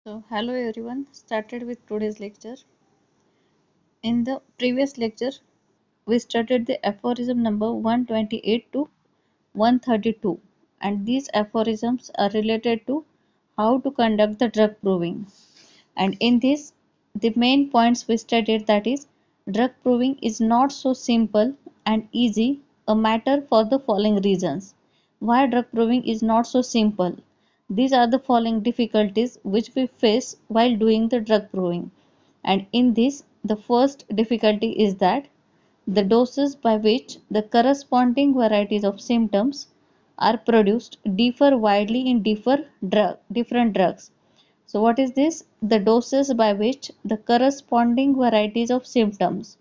So, hello everyone, started with today's lecture. In the previous lecture, we studied the aphorism number 128 to 132, and these aphorisms are related to how to conduct the drug proving. And in this, the main points we studied, that is, drug proving is not so simple and easy a matter for the following reasons. Why drug proving is not so simple? These are the following difficulties which we face while doing the drug proving. And in this, the first difficulty is that the doses by which the corresponding varieties of symptoms are produced differ widely in different drugs. So what is this? The doses by which the corresponding varieties of symptoms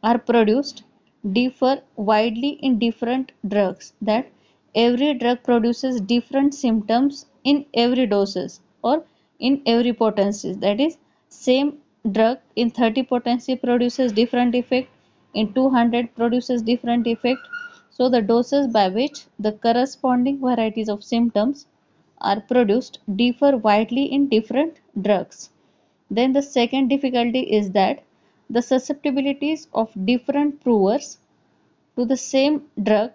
are produced differ widely in different drugs. That every drug produces different symptoms in every doses or in every potency. That is, same drug in 30 potency produces different effect, in 200 produces different effect. So the doses by which the corresponding varieties of symptoms are produced differ widely in different drugs. Then the second difficulty is that the susceptibilities of different provers to the same drug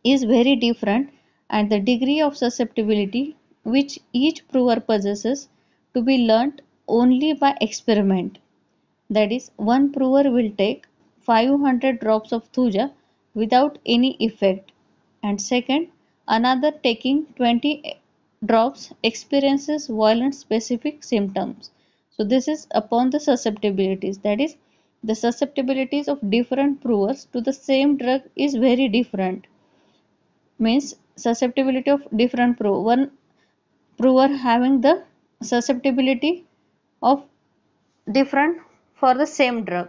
is very different, and the degree of susceptibility which each prover possesses to be learnt only by experiment. That is, one prover will take 500 drops of thuja without any effect, and second, another taking 20 drops experiences violent specific symptoms. So this is upon the susceptibilities. That is, the susceptibilities of different provers to the same drug is very different. Means susceptibility of different prover. One prover having the susceptibility of different for the same drug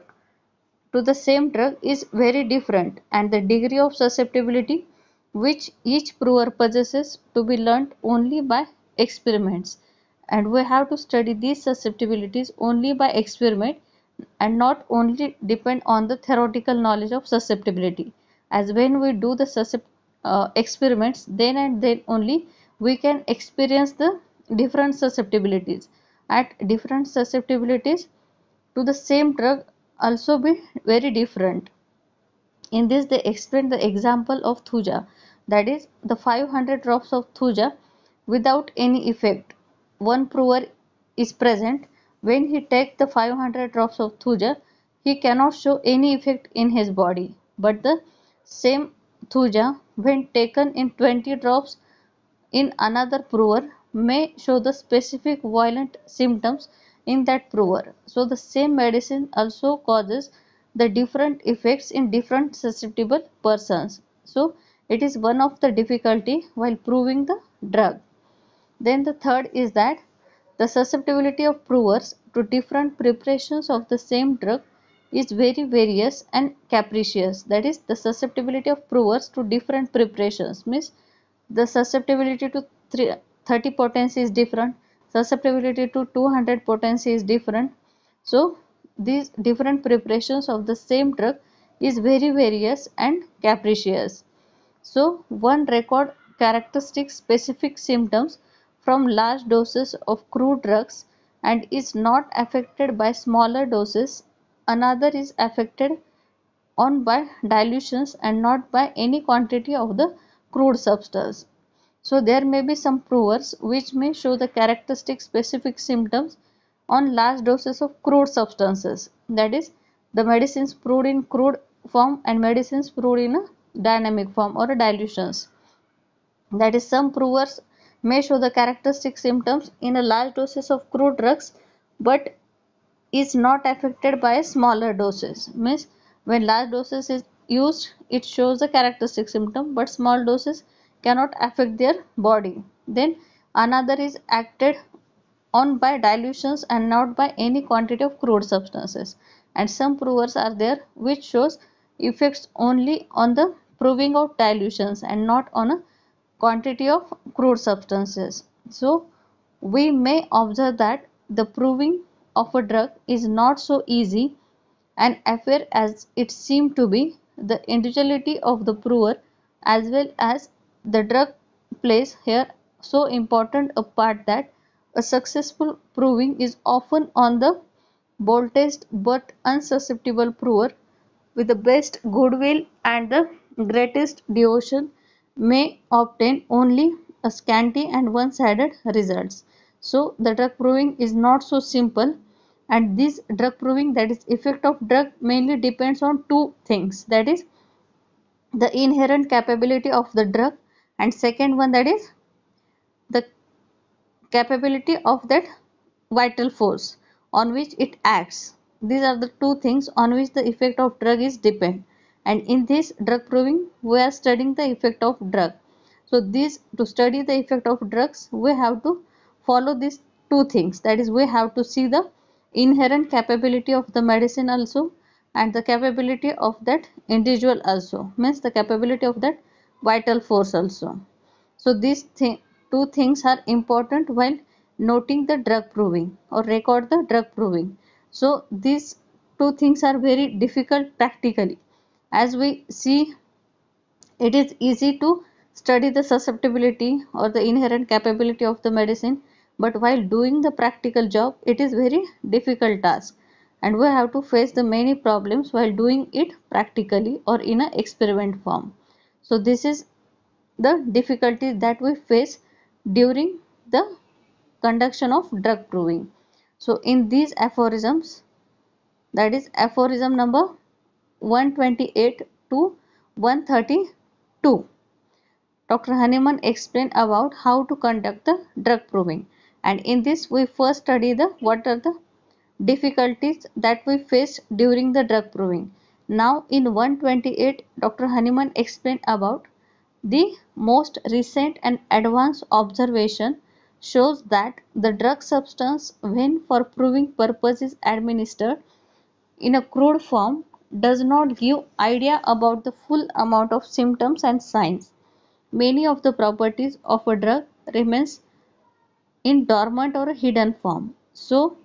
to the same drug is very different, and the degree of susceptibility which each prover possesses to be learnt only by experiments, and we have to study these susceptibilities only by experiment and not only depend on the theoretical knowledge of susceptibility, as when we do the experiments, then and then only we can experience the different susceptibilities. At different susceptibilities to the same drug also be very different. In this they explain the example of thuja, that is, the 500 drops of thuja without any effect. One prover is present. When he takes the 500 drops of thuja, he cannot show any effect in his body, but the same thuja when taken in 20 drops in another prover may show the specific violent symptoms in that prover. So the same medicine also causes the different effects in different susceptible persons. So it is one of the difficulty while proving the drug. Then the third is that the susceptibility of provers to different preparations of the same drug is very various and capricious. That is, the susceptibility of provers to different preparations means the susceptibility to 30 potency is different, susceptibility to 200 potency is different. So these different preparations of the same drug is very various and capricious. So one record characteristic specific symptoms from large doses of crude drugs and is not affected by smaller doses. Another is affected on by dilutions and not by any quantity of the crude substance. So there may be some provers which may show the characteristic specific symptoms on large doses of crude substances. That is, the medicines proved in crude form and medicines proved in a dynamic form or a dilutions. That is, some provers may show the characteristic symptoms in a large doses of crude drugs but is not affected by smaller doses. Means when large doses is used, it shows the characteristic symptom, but small doses cannot affect their body. Then another is acted on by dilutions and not by any quantity of crude substances. And some provers are there which shows effects only on the proving of dilutions and not on a quantity of crude substances. So we may observe that the proving of a drug is not so easy an affair as it seemed to be. The individuality of the prover as well as the drug plays here so important a part that A successful proving is often on the boldest but unsusceptible prover with the best goodwill and the greatest devotion may obtain only a scanty and one-sided results. So the drug proving is not so simple, and this drug proving, that is effect of drug, mainly depends on two things, that is the inherent capability of the drug, and second one, that is the capability of that vital force on which it acts. These are the two things on which the effect of drug is depend. And in this drug proving, we are studying the effect of drug. So this, to study the effect of drugs, we have to follow these two things. That is, we have to see the inherent capability of the medicine also, and the capability of that individual also. Means the capability of that vital force also. So these two things are important while noting the drug proving or record the drug proving. So these two things are very difficult practically. As we see, it is easy to study the susceptibility or the inherent capability of the medicine, but while doing the practical job, it is very difficult task, and we have to face the many problems while doing it practically or in a experiment form. So this is the difficulties that we face during the conduction of drug proving. So in these aphorisms, that is aphorism number 128 to 132, Dr. Hahnemann explained about how to conduct the drug proving, and in this we first study the what are the difficulties that we face during the drug proving. Now in 128, Dr. Hahnemann explained about the most recent and advanced observation shows that the drug substance, when for proving purpose is administered in a crude form, does not give idea about the full amount of symptoms and signs. Many of the properties of a drug remains in dormant or a hidden form. So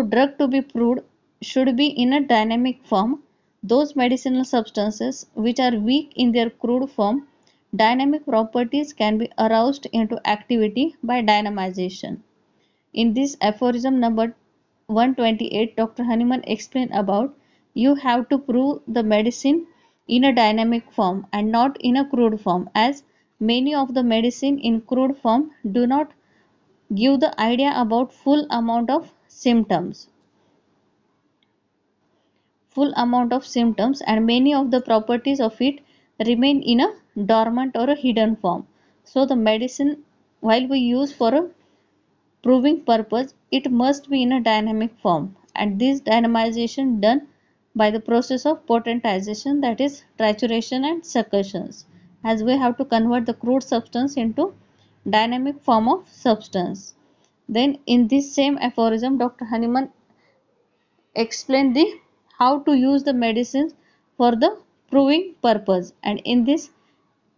drug to be proved should be in a dynamic form. Those medicinal substances which are weak in their crude form, dynamic properties can be aroused into activity by dynamization. In this aphorism number 128, Dr. Hahnemann explained about you have to prove the medicine in a dynamic form and not in a crude form, as many of the medicine in crude form do not give the idea about full amount of symptoms, and many of the properties of it remain in a dormant or a hidden form. So the medicine, while we use for a proving purpose, it must be in a dynamic form, and this dynamization done by the process of potentization, that is trituration and succussions, as we have to convert the crude substance into dynamic form of substance. Then in this same aphorism, Dr. Hahnemann explained the how to use the medicines for the proving purpose, and in this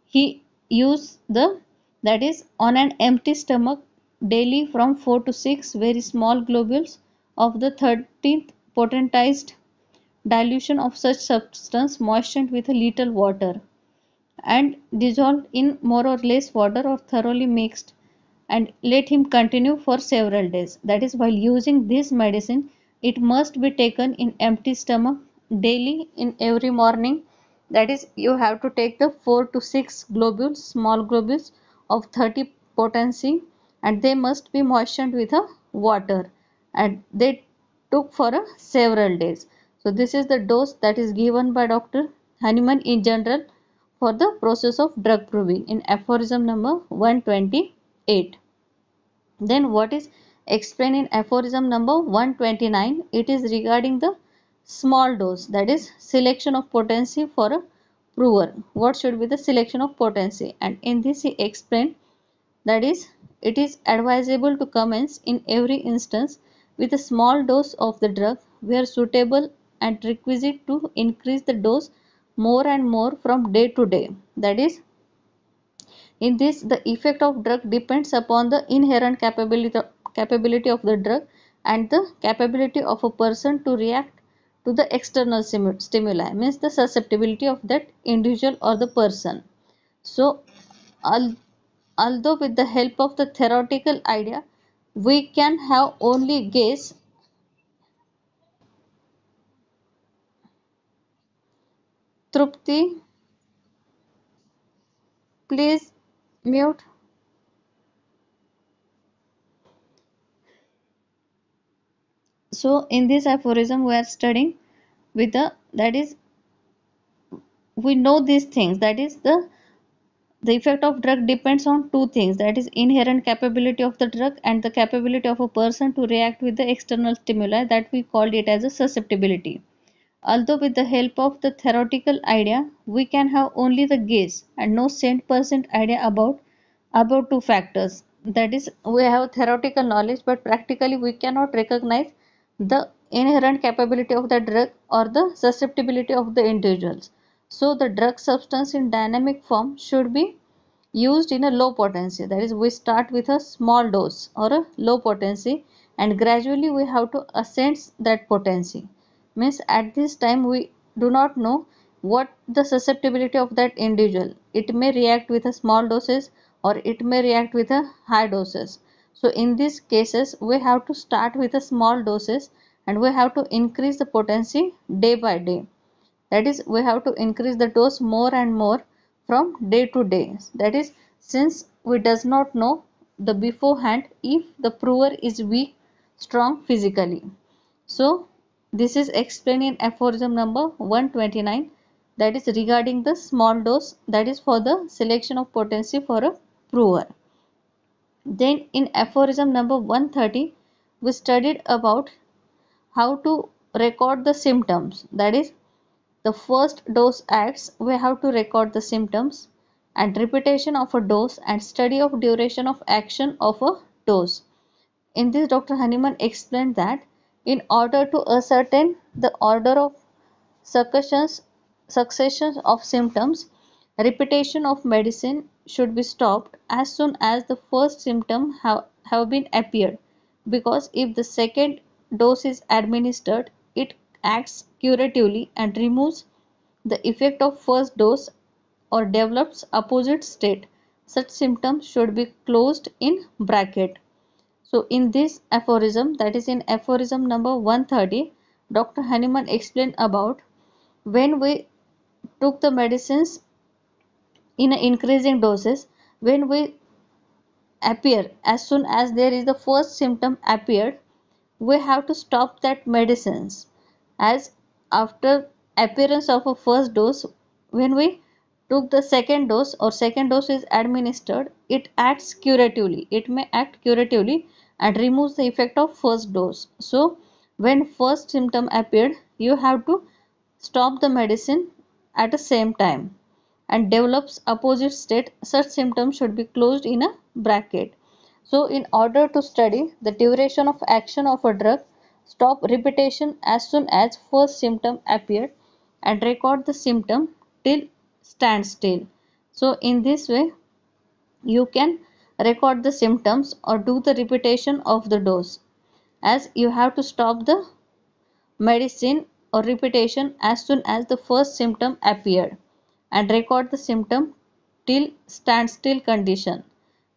he used the, that is on an empty stomach daily from 4 to 6 very small globules of the 13th potentized dilution of such substance moistened with a little water and dissolved in more or less water or thoroughly mixed, and let him continue for several days. That is, while using this medicine, it must be taken in empty stomach daily in every morning. That is, you have to take the 4 to 6 globules, small globules of 30 potency, and they must be moistened with a water, and they took for several days. So this is the dose that is given by Dr. Hahnemann in general for the process of drug proving in aphorism number 128. Then what is explained in aphorism number 129? It is regarding the small dose, that is selection of potency for a prover. What should be the selection of potency? And in this he explained, that is, it is advisable to commence in every instance with a small dose of the drug where suitable, and requisite to increase the dose more and more from day to day. That is, in this the effect of drug depends upon the inherent capability of the drug and the capability of a person to react to the external stimuli, means the susceptibility of that individual or the person. So al although with the help of the theoretical idea we can have only guess. Trupti, please mute. So in this aphorism we are studying with the, that is, we know these things, that is the effect of drug depends on two things, that is inherent capability of the drug and the capability of a person to react with the external stimuli, that we called it as a susceptibility. Although with the help of the theoretical idea we can have only the guess and no 100% idea about two factors, that is we have theoretical knowledge but practically we cannot recognize the inherent capability of the drug or the susceptibility of the individuals. So the drug substance in dynamic form should be used in a low potency, that is we start with a small dose or a low potency and gradually we have to ascend that potency, means at this time we do not know what the susceptibility of that individual, it may react with a small doses or it may react with a high doses. So in these cases we have to start with a small doses and we have to increase the potency day by day, that is we have to increase the dose more and more from day to day, that is since we does not know the beforehand if the prover is weak strong physically. So this is explained in aphorism number 129, that is regarding the small dose, that is for the selection of potency for a prover. Then in aphorism number 130 we studied about how to record the symptoms, that is the first dose acts we have to record the symptoms and repetition of a dose and study of duration of action of a dose. In this Dr. Honeyman explained that in order to ascertain the order of succession of symptoms, repetition of medicine should be stopped as soon as the first symptom have been appeared, because if the second dose is administered it acts curatively and removes the effect of first dose or develops opposite state. Such symptoms should be closed in bracket. So in this aphorism, that is in aphorism number 130, Dr. Hahnemann explained about when we took the medicines in increasing doses, when we appear, as soon as there is the first symptom appeared, we have to stop that medicines, as after appearance of a first dose, when we took the second dose or second dose is administered, it acts curatively, it may act curatively and removes the effect of first dose. So when first symptom appeared you have to stop the medicine at the same time and develops opposite state, such symptoms should be closed in a bracket. So in order to study the duration of action of a drug, stop repetition as soon as first symptom appeared and record the symptom till standstill. So in this way you can record the symptoms or do the repetition of the dose, as you have to stop the medicine or repetition as soon as the first symptom appeared and record the symptom till standstill condition,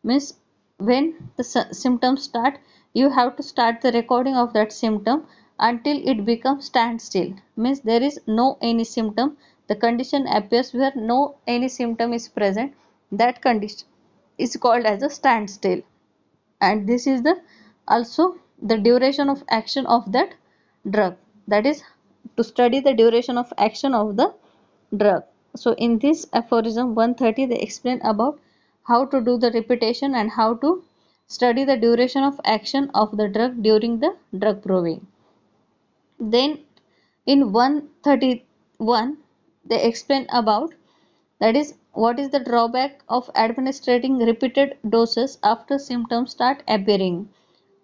means when the symptoms start you have to start the recording of that symptom until it becomes standstill, means there is no any symptom, the condition appears where no any symptom is present, that condition is called as a standstill. And this is the also the duration of action of that drug, that is to study the duration of action of the drug. So in this aphorism 130 they explain about how to do the repetition and how to study the duration of action of the drug during the drug proving. Then in 131 they explain about, that is what is the drawback of administering repeated doses after symptoms start appearing.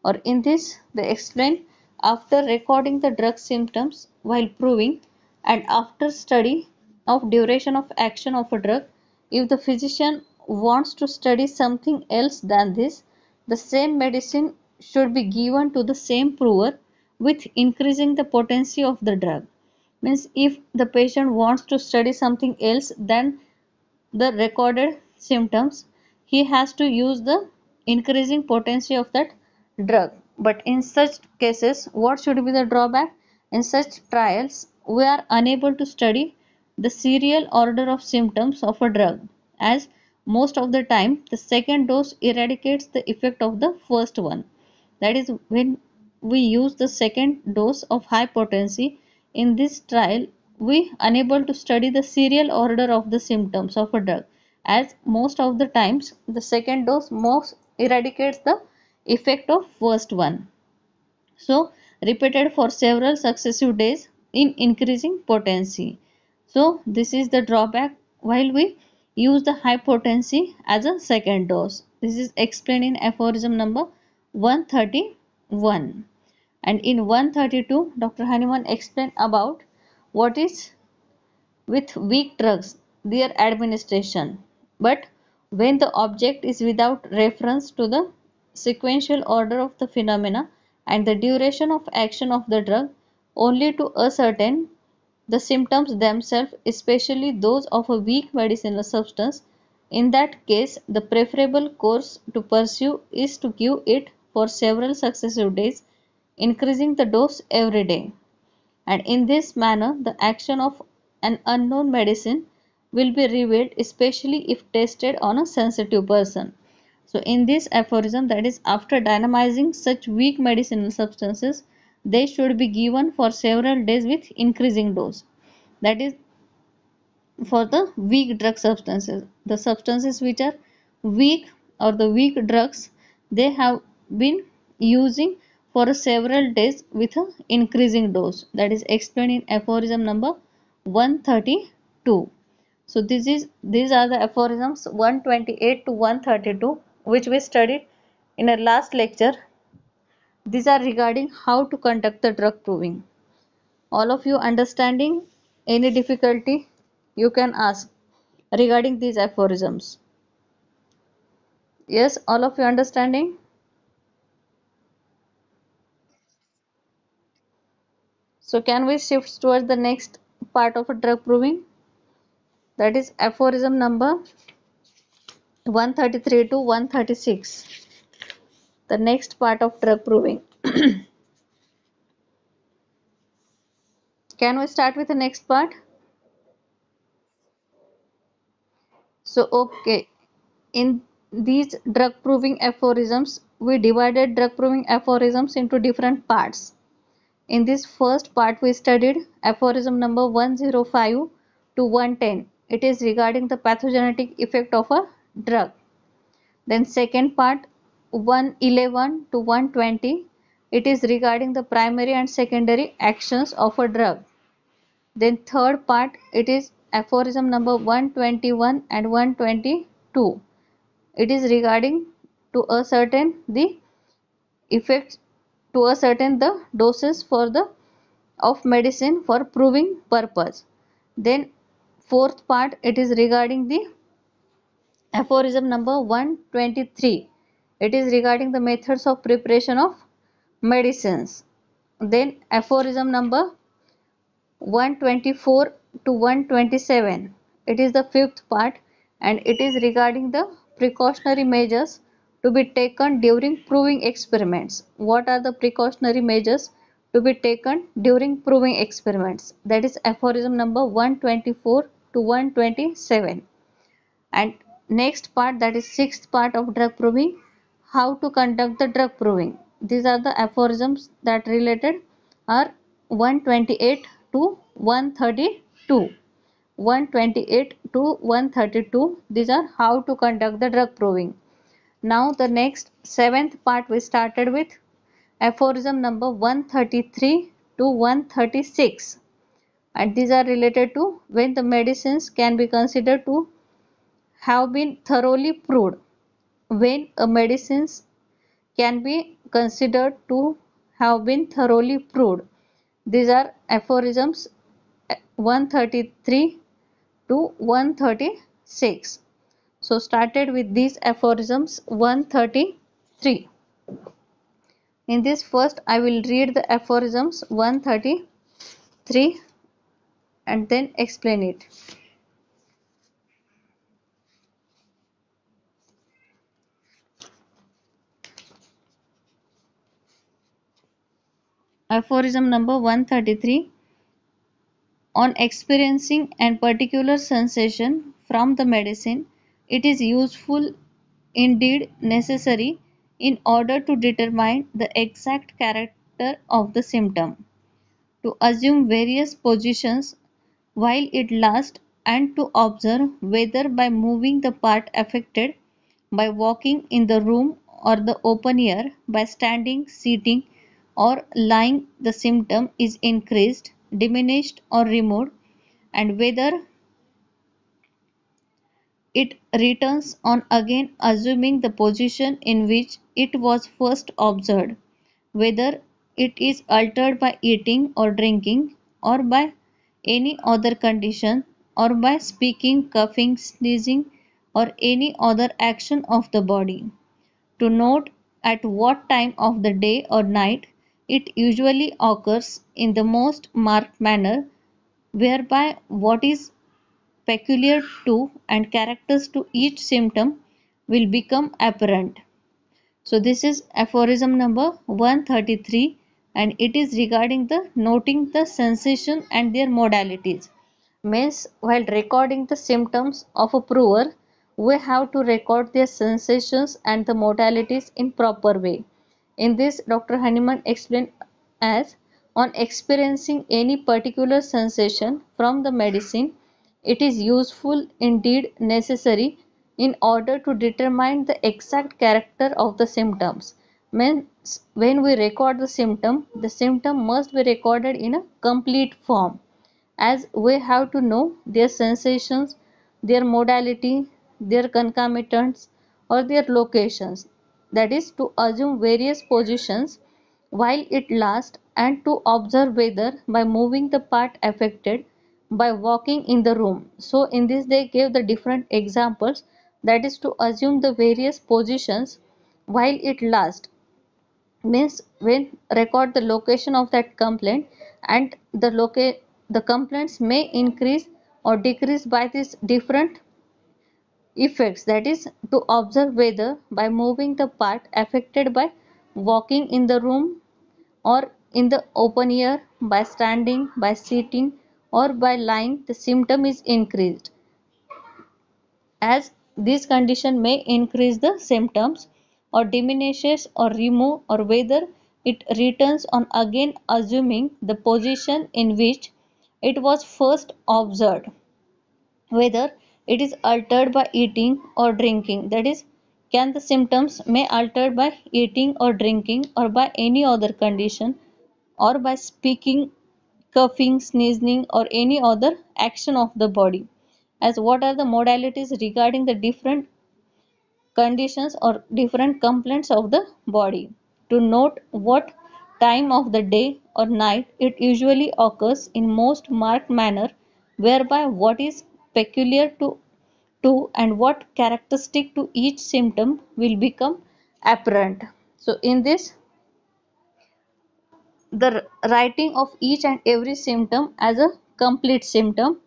Or in this they explain, after recording the drug symptoms while proving and after study of duration of action of a drug, if the physician wants to study something else than this, the same medicine should be given to the same prover with increasing the potency of the drug. Means if the patient wants to study something else than the recorded symptoms, he has to use the increasing potency of that drug. But in such cases, what should be the drawback? In such trials, we are unable to study the serial order of symptoms of a drug, as most of the time the second dose eradicates the effect of the first one. That is, when we use the second dose of high potency in this trial, we unable to study the serial order of the symptoms of a drug, as most of the times the second dose most eradicates the effect of first one. So repeated for several successive days in increasing potency. So this is the drawback while we use the high potency as a second dose. This is explained in aphorism number 131. And in 132, Dr. Hanuman explained about what is with weak drugs, their administration. But when the object is without reference to the sequential order of the phenomena and the duration of action of the drug, only to ascertain the symptoms themselves, especially those of a weak medicinal substance, in that case the preferable course to pursue is to give it for several successive days, increasing the dose every day. And in this manner the action of an unknown medicine will be revealed, especially if tested on a sensitive person. So in this aphorism, that is, after dynamizing such weak medicinal substances, they should be given for several days with increasing dose. That is, for the weak drug substances, the substances which are weak or the weak drugs, they have been using for several days with a increasing dose. That is explained in aphorism number 132. So these are the aphorisms 128 to 132 which we studied in our last lecture. These are regarding how to conduct the drug proving. All of you understanding? Any difficulty you can ask regarding these aphorisms? Yes, all of you understanding? So can we shift towards the next part of a drug proving? That is aphorism number 133 to 136. The next part of drug proving. Can we start with the next part? So okay, in these drug proving aphorisms, we divided drug proving aphorisms into different parts. In this first part, we studied aphorism number 105 to 110. It is regarding the pathogenetic effect of a drug. Then second part 111 to 120. It is regarding the primary and secondary actions of a drug. Then third part, it is aphorism number 121 and 122. It is regarding to ascertain the effects, to ascertain the doses for the of medicine for proving purpose. Then fourth part, it is regarding the aphorism number 123. It is regarding the methods of preparation of medicines. Then aphorism number 124 to 127. It is the fifth part and it is regarding the precautionary measures to be taken during proving experiments. What are the precautionary measures to be taken during proving experiments? That is aphorism number 124 to 127. And next part, that is sixth part of drug proving, how to conduct the drug proving. These are the aphorisms that related are 128 to 132. 128 to 132, these are how to conduct the drug proving. Now the next seventh part we started with aphorism number 133 to 136, and these are related to when the medicines can be considered to have been thoroughly proved. When a medicines can be considered to have been thoroughly proved. These are aphorisms 133 to 136. So started with these aphorisms 133. In this first I will read the aphorisms 133. and then explain it. Aphorism number 133. On experiencing a particular sensation from the medicine, it is useful, indeed necessary, in order to determine the exact character of the symptom, to assume various positions while it lasts, and to observe whether by moving the part affected, by walking in the room or the open air, by standing, sitting, or lying, the symptom is increased, diminished, or removed, and whether it returns on again assuming the position in which it was first observed, whether it is altered by eating or drinking, or by any other condition, or by speaking, coughing, sneezing, or any other action of the body. To note at what time of the day or night it usually occurs in the most marked manner, whereby what is peculiar to and characters to each symptom will become apparent. So this is aphorism number 133, and it is regarding the noting the sensation and their modalities. Means while recording the symptoms of a prover, we have to record their sensations and the modalities in proper way. In this, Dr. Hahnemann explained as on experiencing any particular sensation from the medicine, it is useful, indeed necessary, in order to determine the exact character of the symptoms. Means when we record the symptom must be recorded in a complete form, as we have to know their sensations, their modality, their concomitants, or their locations, that is, to assume various positions while it lasts, and to observe whether by moving the part affected, by walking in the room. So, in this, they gave the different examples, that is, to assume the various positions while it lasts, means when record the location of that complaint, and the complaints may increase or decrease by these different effects, that is, to observe whether by moving the part affected, by walking in the room or in the open air, by standing, by sitting, or by lying, the symptom is increased, as this condition may increase the symptoms, or diminishes or remove, or whether it returns on again assuming the position in which it was first observed, whether it is altered by eating or drinking, that is, can the symptoms may altered by eating or drinking, or by any other condition, or by speaking, coughing, sneezing, or any other action of the body, as what are the modalities regarding the different conditions or different complaints of the body. To note what time of the day or night it usually occurs in most marked manner, whereby what is peculiar to and what characteristic to each symptom will become apparent. So in this, the writing of each and every symptom as a complete symptom,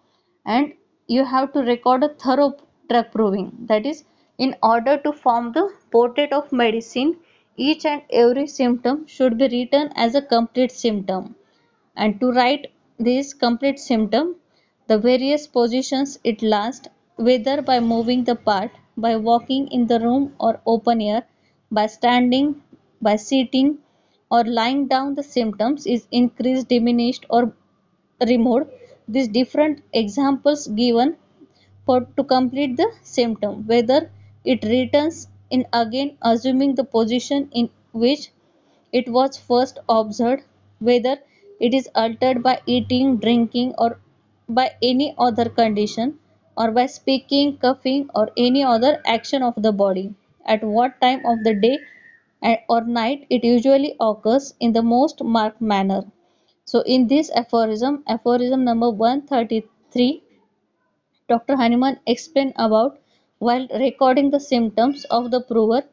and you have to record a thorough drug proving, that is, in order to form the portrait of medicine, each and every symptom should be written as a complete symptom, and to write this complete symptom, the various positions it lasts, whether by moving the part, by walking in the room or open air, by standing, by sitting, or lying down, the symptoms is increased, diminished, or removed. These different examples given for to complete the symptom, whether it returns in again assuming the position in which it was first observed, whether it is altered by eating, drinking, or by any other condition, or by speaking, coughing, or any other action of the body, at what time of the day or night it usually occurs in the most marked manner. So, in this aphorism number 133, Dr. Hahnemann explained about while recording the symptoms of the prover,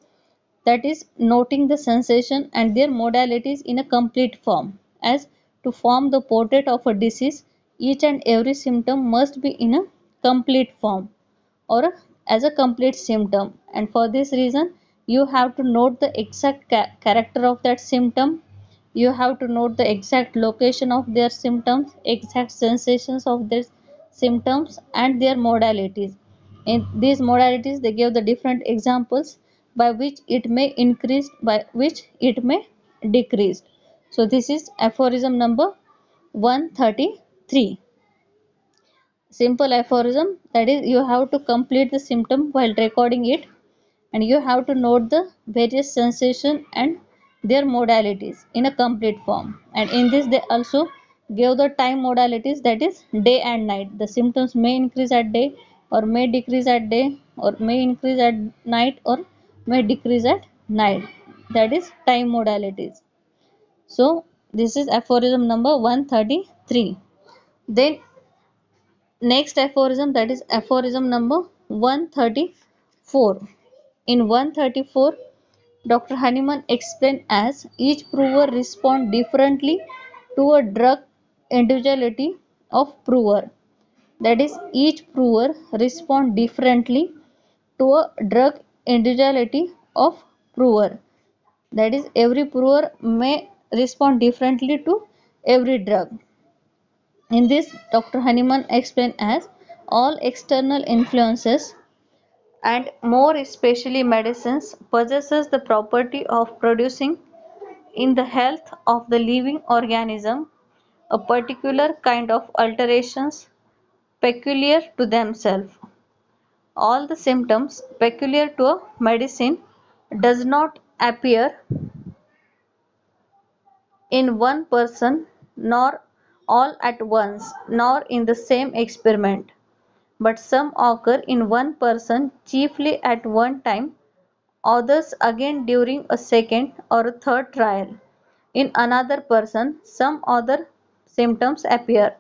that is, noting the sensation and their modalities in a complete form, as to form the portrait of a disease, each and every symptom must be in a complete form or as a complete symptom, and for this reason you have to note the exact character of that symptom, you have to note the exact location of their symptoms, exact sensations of their symptoms, and their modalities. In these modalities they give the different examples by which it may increase, by which it may decrease. So this is aphorism number 133. Simple aphorism, that is you have to complete the symptom while recording it, and you have to note the various sensation and their modalities in a complete form. And in this they also give the time modalities, that is day and night. The symptoms may increase at day or may decrease at day, or may increase at night or may decrease at night, that is time modalities. So this is aphorism number 133. Then next aphorism, that is aphorism number 134. In 134, Dr. Hahnemann explained as each prover respond differently to a drug individuality of prover. That is, each prover respond differently to a drug individuality of prover. That is, every prover may respond differently to every drug. In this, Dr. Hahnemann explained as all external influences, and more especially medicines, possesses the property of producing in the health of the living organism a particular kind of alterations peculiar to themselves. All the symptoms peculiar to a medicine does not appear in one person, nor all at once, nor in the same experiment, but some occur in one person chiefly at one time, others again during a second or a third trial. In another person some other symptoms appear,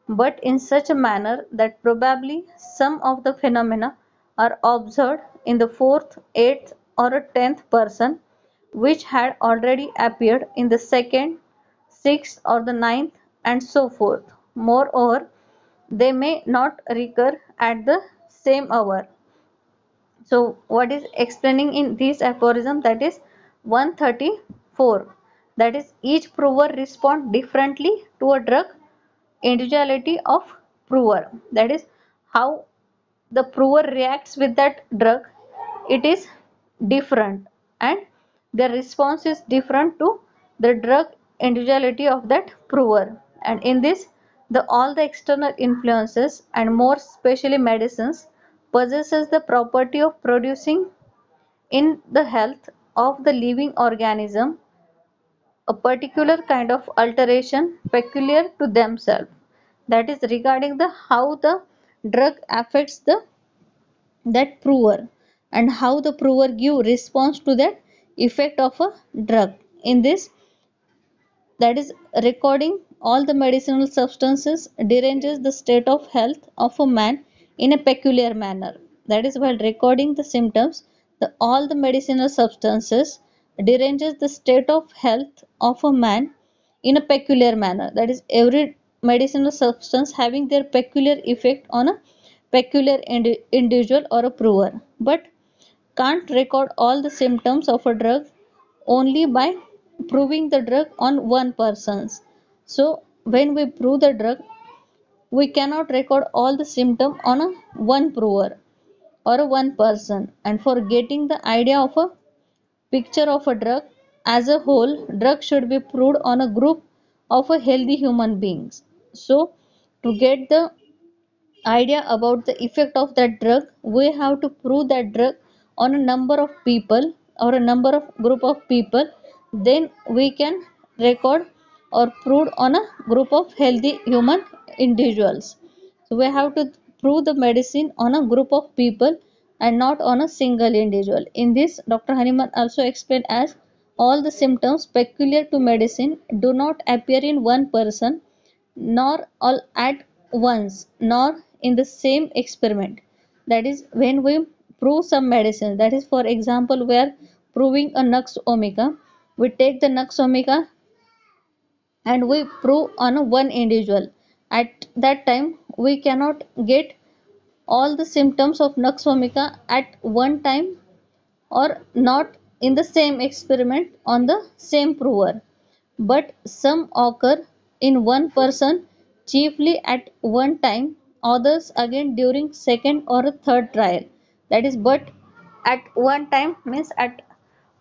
but in such a manner that probably some of the phenomena are observed in the fourth, eighth, or a tenth person, which had already appeared in the second, sixth, or the ninth, and so forth. Moreover, they may not recur at the same hour. So what is explaining in this aphorism, that is 134, that is each prover respond differently to a drug individuality of prover, that is how the prover reacts with that drug, it is different, and the response is different to the drug individuality of that prover. And in this, the all the external influences, and more specially medicines, possesses the property of producing in the health of the living organism a particular kind of alteration peculiar to themselves, that is regarding the how the drug affects the that prover, and how the prover give response to that effect of a drug. In this, that is recording all the medicinal substances deranges the state of health of a man in a peculiar manner. That is, while recording the symptoms, all the medicinal substances deranges the state of health of a man in a peculiar manner. That is, every medicinal substance having their peculiar effect on a peculiar individual or a prover, but can't record all the symptoms of a drug only by proving the drug on one person's. So when we prove the drug, we cannot record all the symptom on a one prover or a one person. And for getting the idea of a picture of a drug as a whole, drug should be proved on a group of a healthy human beings. So to get the idea about the effect of that drug, we have to prove that drug on a number of people or a number of group of people, then we can record or prove on a group of healthy human individuals. So we have to prove the medicine on a group of people and not on a single individual. In this, Dr. Hahnemann also explained as all the symptoms peculiar to medicine do not appear in one person, nor all at once, nor in the same experiment. That is, when we prove some medicine, that is, for example, we are proving a nux omega, we take the nux omega and we prove on one individual. At that time, we cannot get all the symptoms of nux vomica at one time or not in the same experiment on the same prover, but some occur in one person chiefly at one time, others again during second or third trial. That is, but at one time means at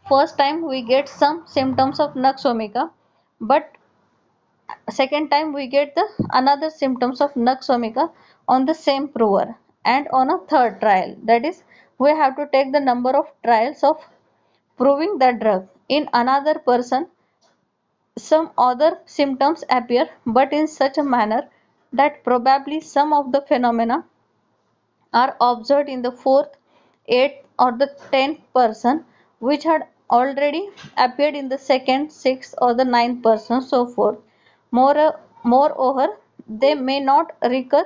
first time we get some symptoms of nux vomica, but second time we get the another symptoms of nux vomica on the same prover, and on a third trial, that is, we have to take the number of trials of proving the drug in another person. Some other symptoms appear, but in such a manner that probably some of the phenomena are observed in the fourth, eighth, or the 10th person, which had already appeared in the second, sixth, or the ninth person, so forth. Moreover, they may not recur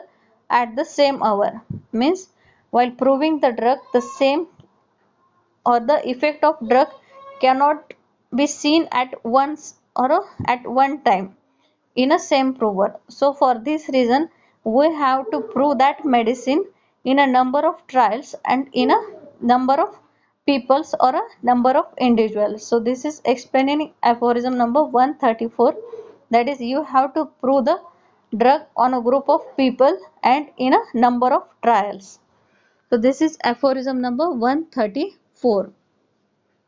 at the same hour. Means, while proving the drug, the same or the effect of drug cannot be seen at once or at one time in a same prover. So for this reason we have to prove that medicine in a number of trials and in a number of peoples or a number of individuals. So this is explaining aphorism number 134, that is, you have to prove the drug on a group of people and in a number of trials. So this is aphorism number 134.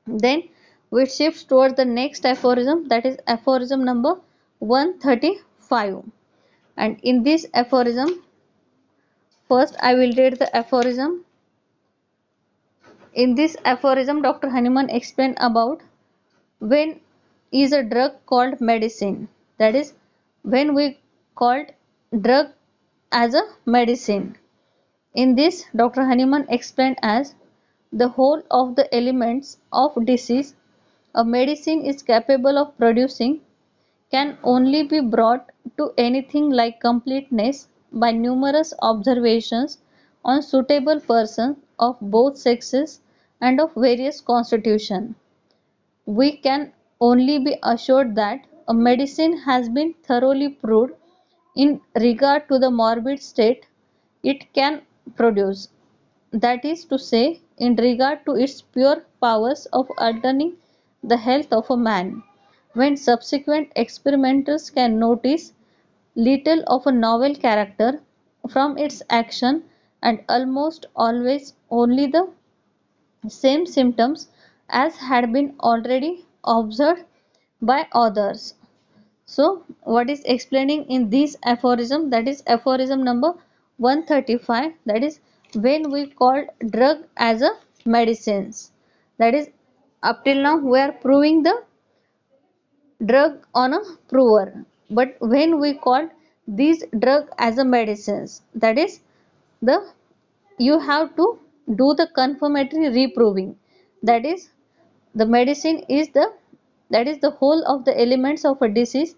Then we shift towards the next aphorism, that is aphorism number 135. And in this aphorism, first I will read the aphorism. In this aphorism, Dr. Hahnemann explained about when is a drug called medicine. That is, when we called drug as a medicine. In this, Dr. Hahnemann explained as the whole of the elements of disease a medicine is capable of producing can only be brought to anything like completeness by numerous observations on suitable persons of both sexes and of various constitution. We can only be assured that a medicine has been thoroughly proved in regard to the morbid state it can produce, that is to say, in regard to its pure powers of altering the health of a man. When subsequent experimenters can notice little of a novel character from its action and almost always only the same symptoms as had been already observed by others. So, what is explaining in this aphorism, that is aphorism number 135, that is when we call drug as a medicines. That is, up till now we are proving the drug on a prover, but when we call these drug as a medicines, that is the you have to do the confirmatory reproving, that is the medicine is the, that is the whole of the elements of a disease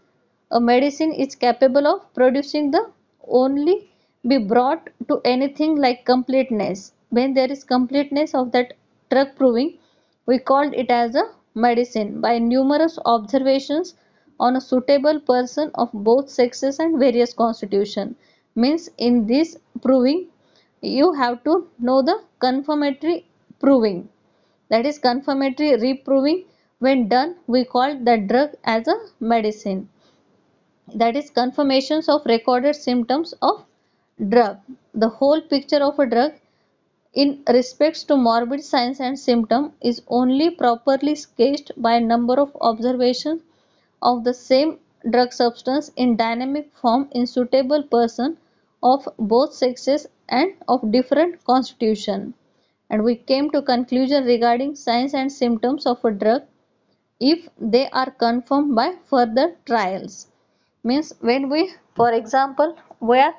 a medicine is capable of producing the only be brought to anything like completeness. When there is completeness of that drug proving, we called it as a medicine by numerous observations on a suitable person of both sexes and various constitution. Means in this proving you have to know the confirmatory proving, that is confirmatory reproving. When done, we call that drug as a medicine, that is confirmations of recorded symptoms of drug. The whole picture of a drug in respects to morbid signs and symptom is only properly sketched by a number of observations of the same drug substance in dynamic form in suitable person of both sexes and of different constitution. And we came to conclusion regarding signs and symptoms of a drug if they are confirmed by further trials. Means when we, for example, we are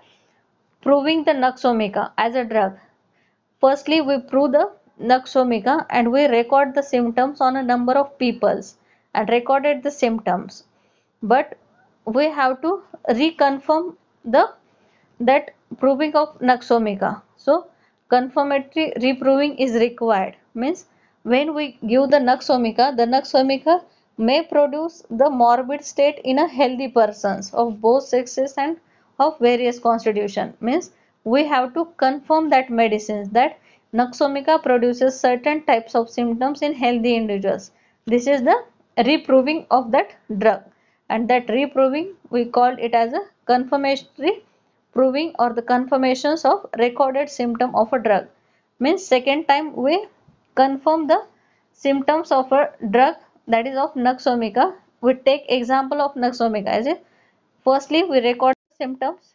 proving the nux vomica as a drug. Firstly, we prove the nux vomica and we record the symptoms on a number of peoples and recorded the symptoms. But we have to reconfirm the that proving of nux vomica. So confirmatory reproving is required. Means when we give the nux vomica may produce the morbid state in a healthy persons of both sexes and of various constitution. Means we have to confirm that medicines that Noxomica produces certain types of symptoms in healthy individuals. This is the reproving of that drug, and that reproving we call it as a confirmatory proving or the confirmations of recorded symptom of a drug. Means second time we confirm the symptoms of a drug, that is of Noxomica. We take example of Noxomica as a firstly we record symptoms.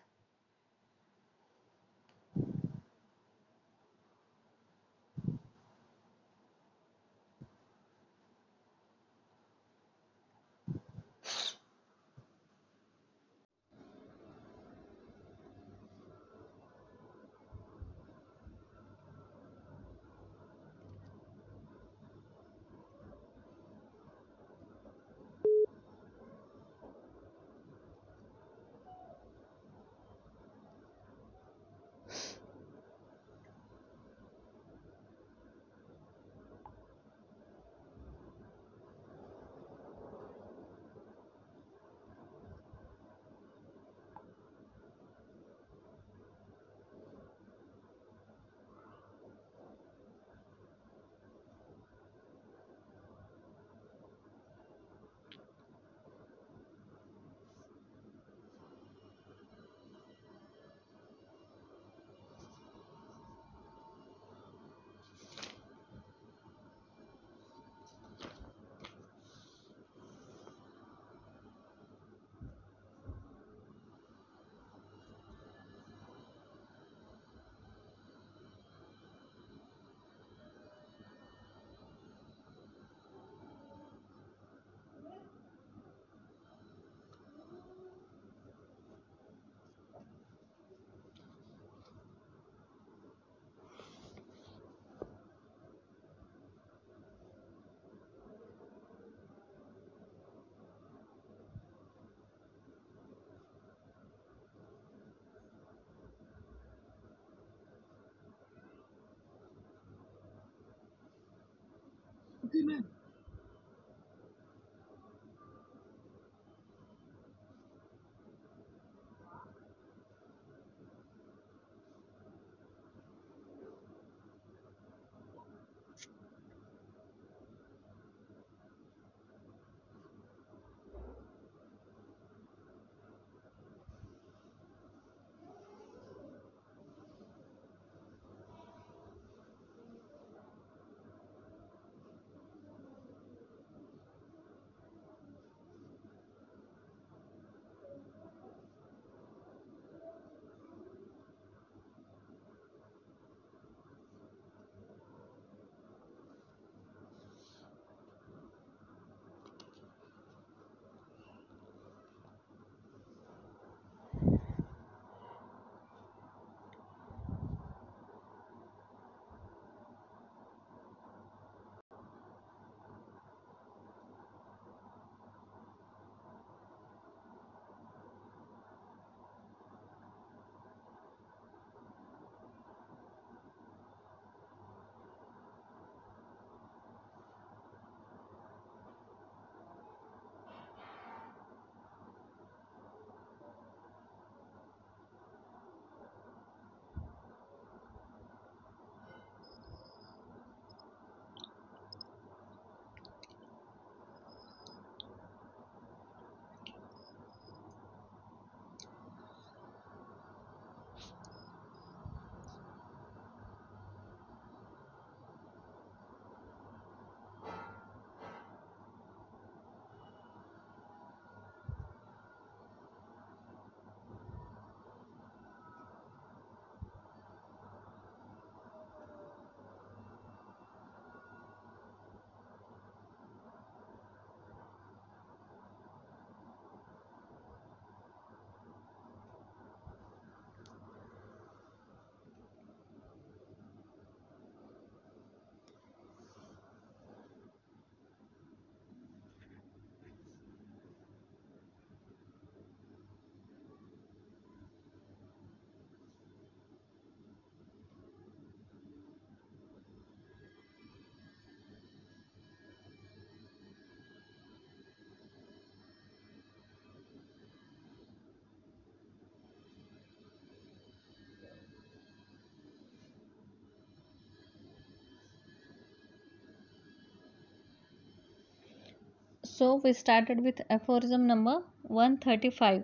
So we started with aphorism number 135,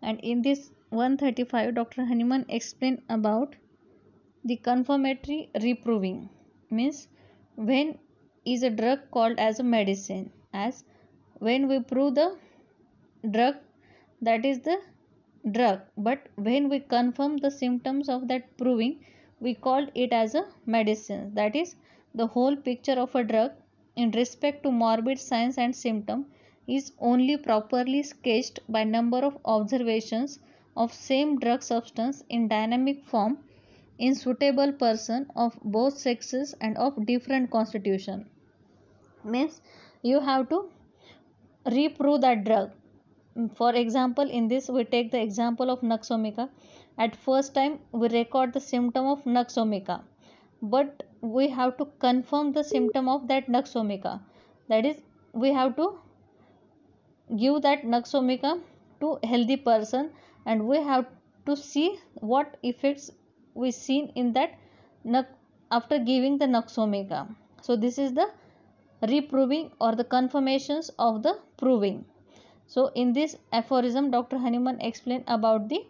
and in this 135 Dr. Hahnemann explained about the confirmatory reproving. Means when is a drug called as a medicine, as when we prove the drug, that is the drug, but when we confirm the symptoms of that proving, we call it as a medicine. That is, the whole picture of a drug in respect to morbid signs and symptom is only properly sketched by number of observations of same drug substance in dynamic form in suitable person of both sexes and of different constitution. Means you have to reprove that drug. For example, in this we take the example of nux vomica. At first time we record the symptom of nux vomica, but we have to confirm the symptom of that nux vomica. That is, we have to give that nux vomica to healthy person, and we have to see what effects we seen in that after giving the nux vomica. So this is the reproving or the confirmations of the proving. So in this aphorism Dr. Hahnemann explained about the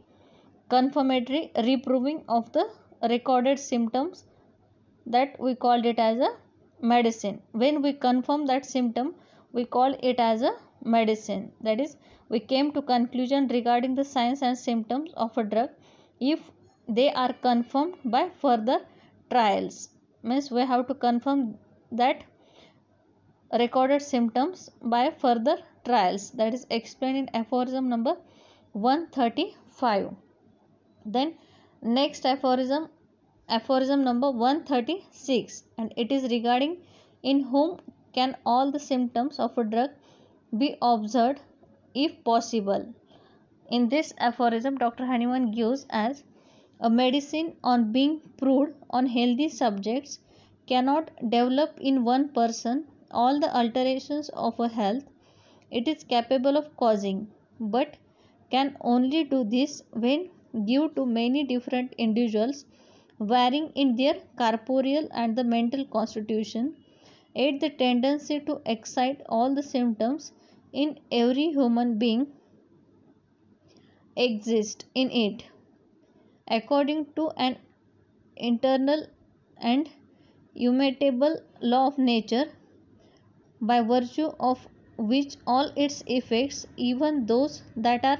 confirmatory reproving of the recorded symptoms, that we called it as a medicine. When we confirm that symptom, we call it as a medicine. That is, we came to conclusion regarding the signs and symptoms of a drug if they are confirmed by further trials. Means we have to confirm that recorded symptoms by further trials. That is explained in aphorism number 135. Then next aphorism, aphorism number 136, and it is regarding in whom can all the symptoms of a drug be observed if possible. In this aphorism Dr. Hahnemann gives as a medicine on being proved on healthy subjects cannot develop in one person all the alterations of a health it is capable of causing, but can only do this when due to many different individuals varying in their corporeal and the mental constitution, yet the tendency to excite all the symptoms in every human being exist in it according to an internal and immutable law of nature, by virtue of which all its effects, even those that are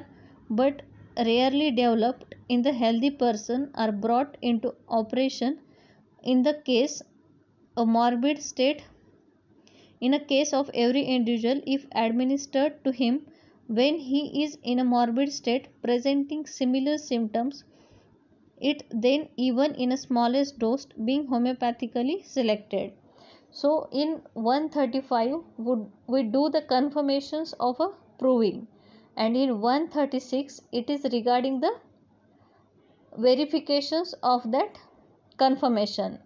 but rarely developed in the healthy person, are brought into operation in the case a morbid state, in a case of every individual if administered to him when he is in a morbid state presenting similar symptoms, it then even in a smallest dose being homeopathically selected. So in 135 we do the confirmations of a proving, and in 136 it is regarding the verifications of that confirmation.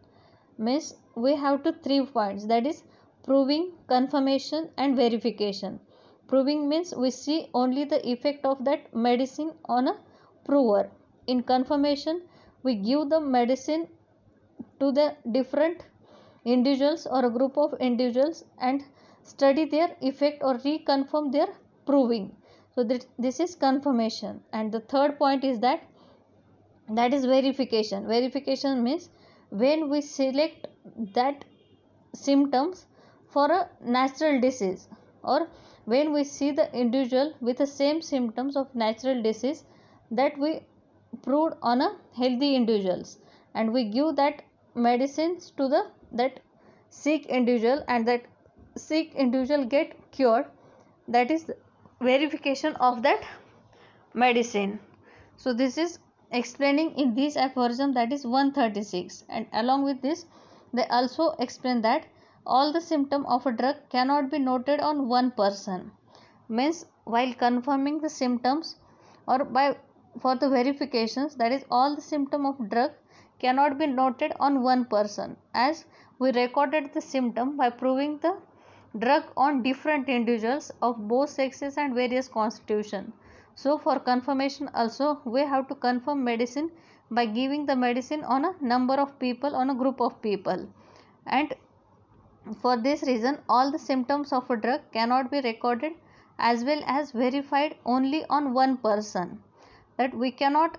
Means we have to 3 points, that is proving, confirmation and verification. Proving means we see only the effect of that medicine on a prover. In confirmation we give the medicine to the different individuals or a group of individuals and study their effect or reconfirm their proving. So this is confirmation. And the third point is that is verification. Verification means when we select that symptoms for a natural disease, or when we see the individual with the same symptoms of natural disease that we proved on a healthy individuals, and we give that medicines to the that sick individual, and that sick individual get cured, that is verification of that medicine. So this is explaining in this aphorism, that is 136. And along with this they also explain that all the symptom of a drug cannot be noted on one person. Means while confirming the symptoms or by for the verifications, that is all the symptom of drug cannot be noted on one person, as we recorded the symptom by proving the drug on different individuals of both sexes and various constitution. So for confirmation also we have to confirm medicine by giving the medicine on a number of people, on a group of people, and For this reason, all the symptoms of a drug cannot be recorded as well as verified only on one person. That we cannot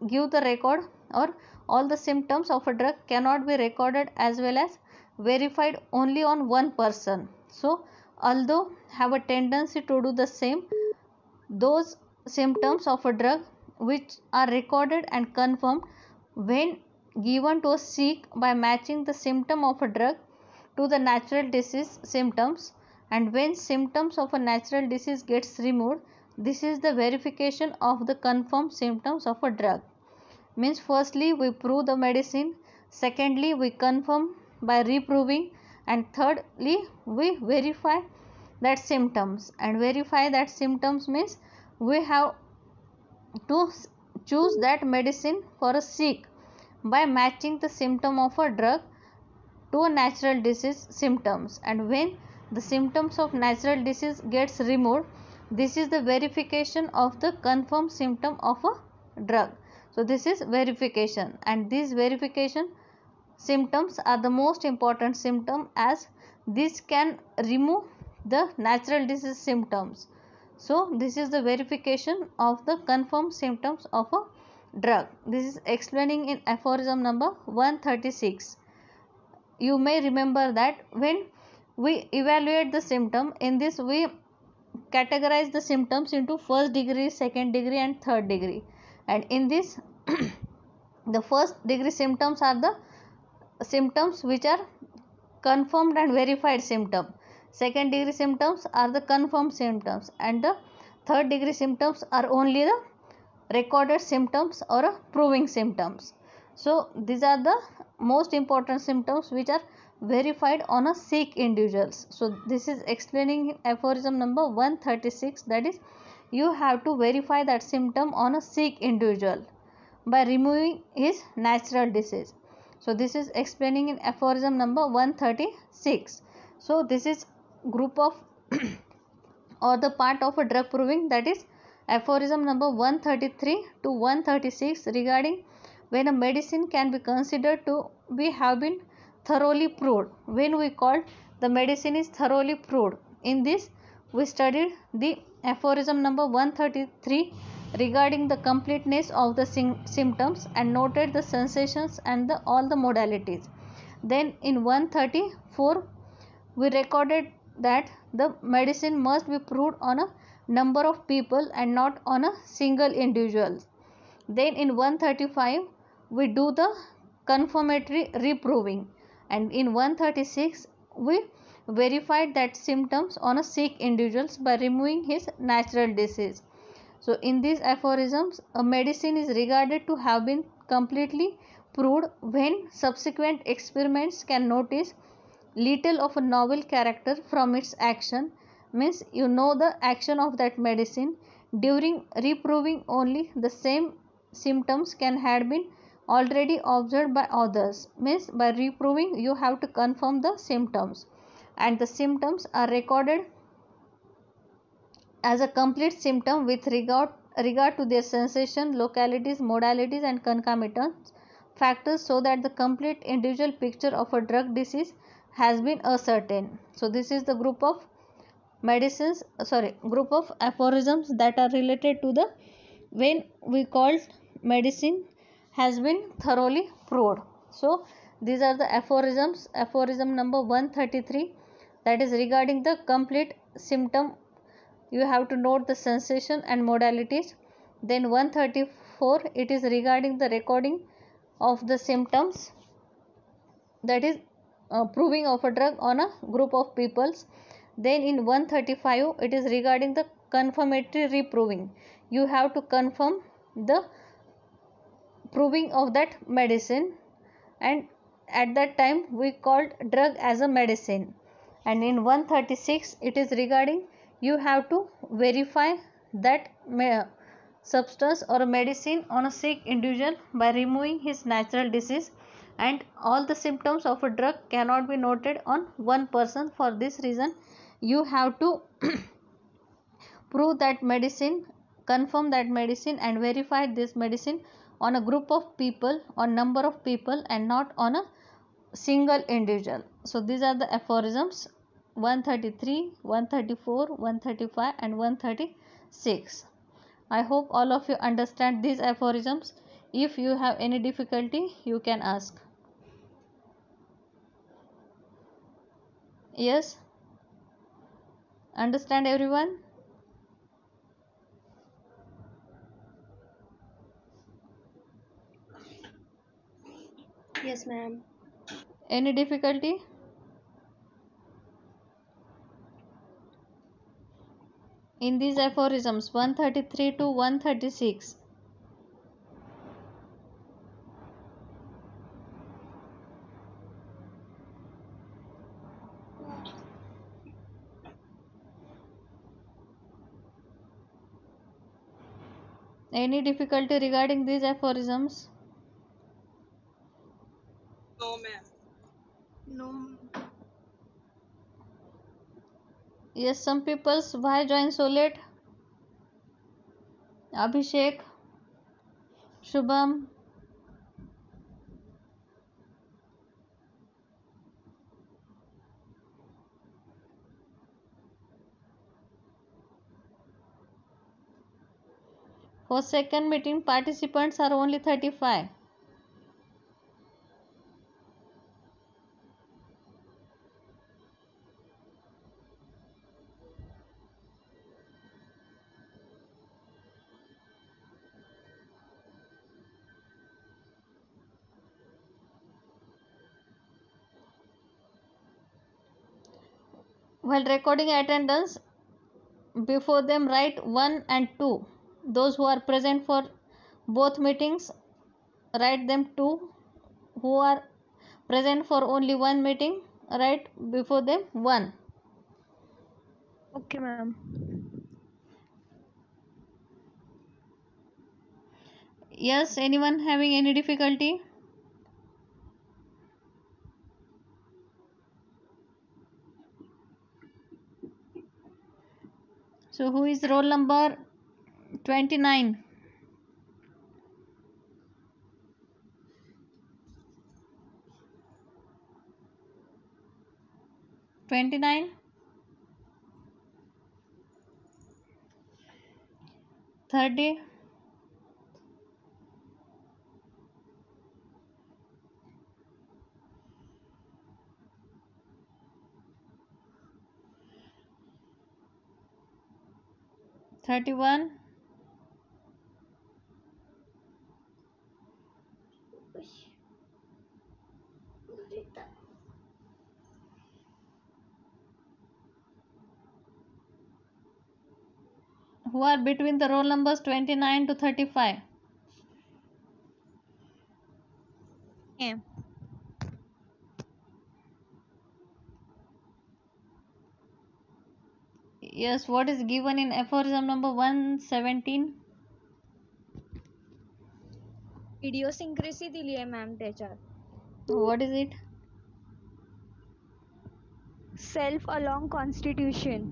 give the record, or all the symptoms of a drug cannot be recorded as well as verified only on one person. So although have a tendency to do the same, those symptoms of a drug which are recorded and confirmed when given to a sick by matching the symptom of a drug to the natural disease symptoms, and when symptoms of a natural disease gets removed, this is the verification of the confirmed symptoms of a drug. Means firstly we prove the medicine, secondly we confirm by reproving, and thirdly we verify that symptoms. And verify that symptoms means we have to choose that medicine for a sick by matching the symptom of a drug to a natural disease symptoms, and when the symptoms of natural disease gets removed, this is the verification of the confirmed symptom of a drug. So this is verification, and these verification symptoms are the most important symptom, as this can remove the natural disease symptoms. So this is the verification of the confirmed symptoms of a drug. This is explaining in aphorism number 136. You may remember that when we evaluate the symptom, in this we categorize the symptoms into first degree, second degree and third degree. And in this the first degree symptoms are the symptoms which are confirmed and verified symptom, second degree symptoms are the confirmed symptoms, and the third degree symptoms are only the recorded symptoms or proving symptoms. So these are the most important symptoms which are verified on a sick individuals. So this is explaining aphorism number 136, that is you have to verify that symptom on a sick individual by removing his natural disease. So this is explaining in aphorism number 136. So this is group of or the part of a drug proving, that is aphorism number 133 to 136 regarding when a medicine can be considered to be have been thoroughly proved, when we call the medicine is thoroughly proved. In this we studied the aphorism number 133 regarding the completeness of the symptoms and noted the sensations and all the modalities. Then in 134 we recorded that the medicine must be proved on a number of people and not on a single individual. Then in 135 we do the confirmatory reproving, and in 136 we verified that symptoms on a sick individuals by removing his natural disease. So in these aphorisms, a medicine is regarded to have been completely proved when subsequent experiments can notice little of a novel character from its action. Means you know the action of that medicine, during reproving only the same symptoms can have been already observed by others. Means by reproving you have to confirm the symptoms, and the symptoms are recorded as a complete symptom with regard to their sensation, localities, modalities and concomitant factors, so that the complete individual picture of a drug disease has been ascertained. So this is the group of group of aphorisms that are related to the when we called medicine has been thoroughly proved. So these are the aphorisms. Aphorism number 133, that is regarding the complete symptom, you have to note the sensation and modalities. Then 134, it is regarding the recording of the symptoms, that is proving of a drug on a group of peoples. Then in 135 it is regarding the confirmatory reproving, you have to confirm the proving of that medicine, and at that time we called drug as a medicine. And in 136 it is regarding you have to verify that substance or medicine on a sick individual by removing his natural disease, and all the symptoms of a drug cannot be noted on one person. For this reason you have to prove that medicine, confirm that medicine and verify this medicine on a group of people, on number of people and not on a single individual. So these are the aphorisms 133, 134, 135 and 136. I hope all of you understand these aphorisms. If you have any difficulty, you can ask. Yes? Understand everyone? Yes, ma'am. Any difficulty? In these aphorisms 133 to 136. Any difficulty regarding these aphorisms? No, ma'am. No. Yes, some people's why join so late? Abhishek, Shubham, for second meeting participants are only 35. While recording attendance, before them write 1 and 2. Those who are present for both meetings, write them 2. Who are present for only one meeting, write before them 1. Okay, ma'am. Yes, anyone having any difficulty? So who is roll number 29? 29, 30, 31, 'who are between the roll numbers 29 to 35? Yeah. Yes, what is given in aphorism number 117? इडिओसिंक्रेसी दिली आहे ma'am त्याच्यात. What is it? Self along constitution.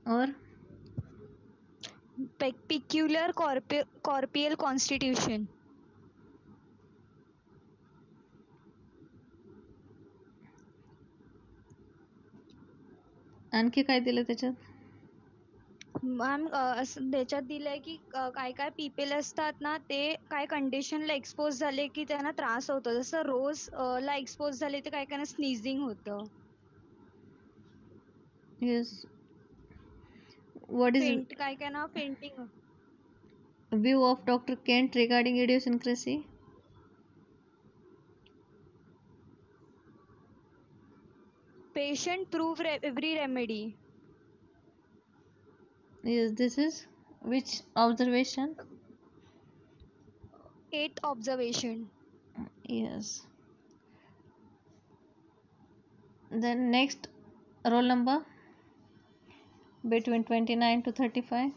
और Peculiar corporeal constitution. आणखी काय दिलं त्याच्यात? Ma'am असं त्याच्यात दिलंय की काय काय पीपल असतात ना ते काय कंडिशनला एक्सपोज झाले की त्यांना त्रास होतो. जसं रोज ला एक्सपोज झाले तर काय काय स्नीझिंग होतं. Yes. What is काय काय ना fainting. view of Dr. Kent regarding idiosyncrasy? Patient prove every remedy. Yes, this is which observation? 8th observation. Yes. Then next roll number between 29 to 35.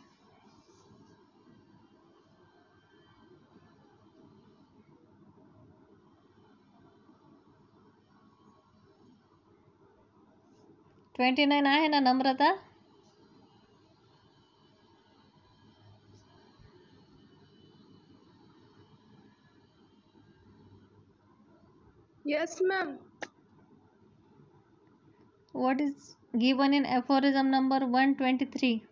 $29 आहे ना नम्रता? Yes, ma'am. What is given in aphorism number 123?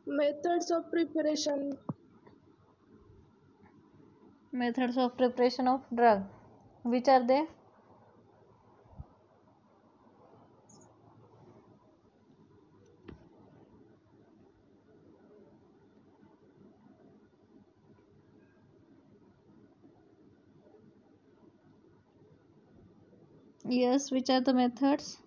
Methods of preparation. Methods of preparation of drug. Which are they? Yes, which are the methods?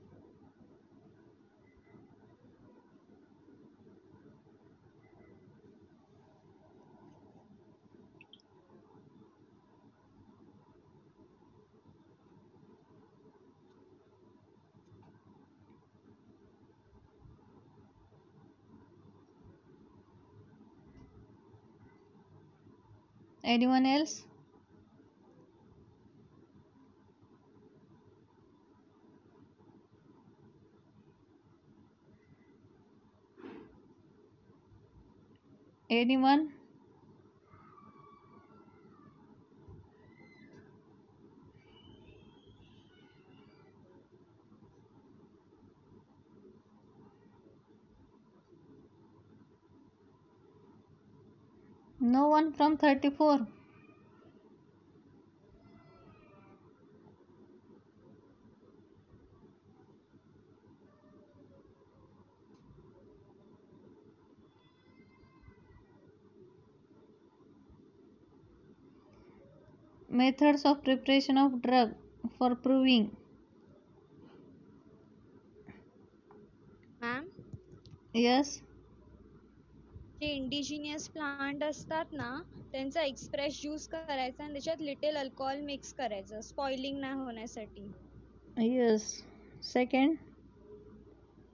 Anyone else? Anyone? No one from 34. Methods of preparation of drug for proving. Ma'am Yes. J indigenous plant असतात ना त्यांचा express juice करायचा आणि त्याच्यात little alcohol mix करायचं spoiling नाही होण्यासाठी. Yes. Second.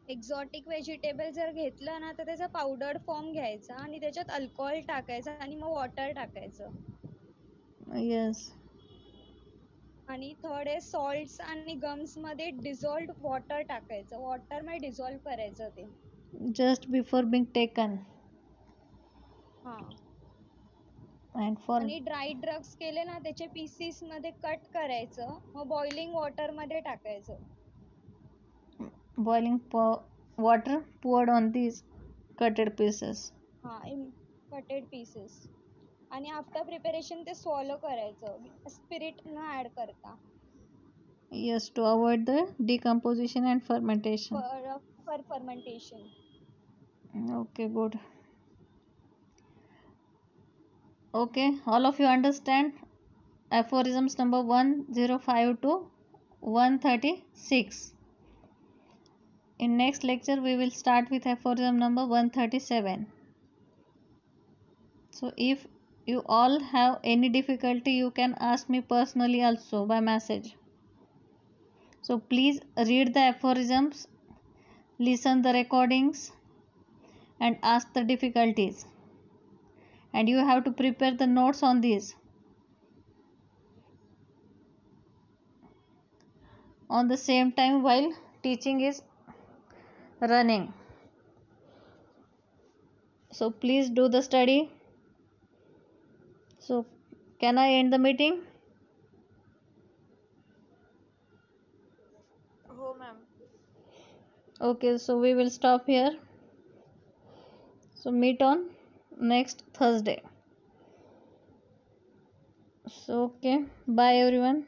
Exotic vegetable जर घेतलं ना तर त्याचा पावडर फॉर्म घ्यायचा आणि त्याच्यात अल्कोहोल टाकायचा आणि मग वॉटर टाकायचं. Yes. आणि थर्ड आहे सॉल्ट्स आणि गम्स मध्ये डिझॉल्व्ड वॉटर टाकायचं. वॉटर मध्ये डिझॉल्व्ह करायचं ते. Just before being taken. हा And for आणि ड्राय ड्रग्स केले ना त्याचे पीसेस मध्ये कट करायचं मग बॉइलिंग वॉटर मध्ये टाकायचं. boiling water poured on these cutted pieces. हा कटेड पीसेस आणि आफ्टर प्रिपरेशन ते स्वॉलो करायचं स्पिरिट न ऍड करता. Yes, to avoid the decomposition and fermentation. For fermentation. Okay, good. Okay, all of you understand aphorisms number 105 to 136. In next lecture we will start with aphorism number 137. So if you all have any difficulty you can ask me personally also by message. So please read the aphorisms, listen the recordings and ask the difficulties. And you have to prepare the notes on these. On the same time while teaching is running. So please do the study. So can I end the meeting? हो ma'am. Okay, so we will stop here. So meet on next Thursday. So okay, bye everyone.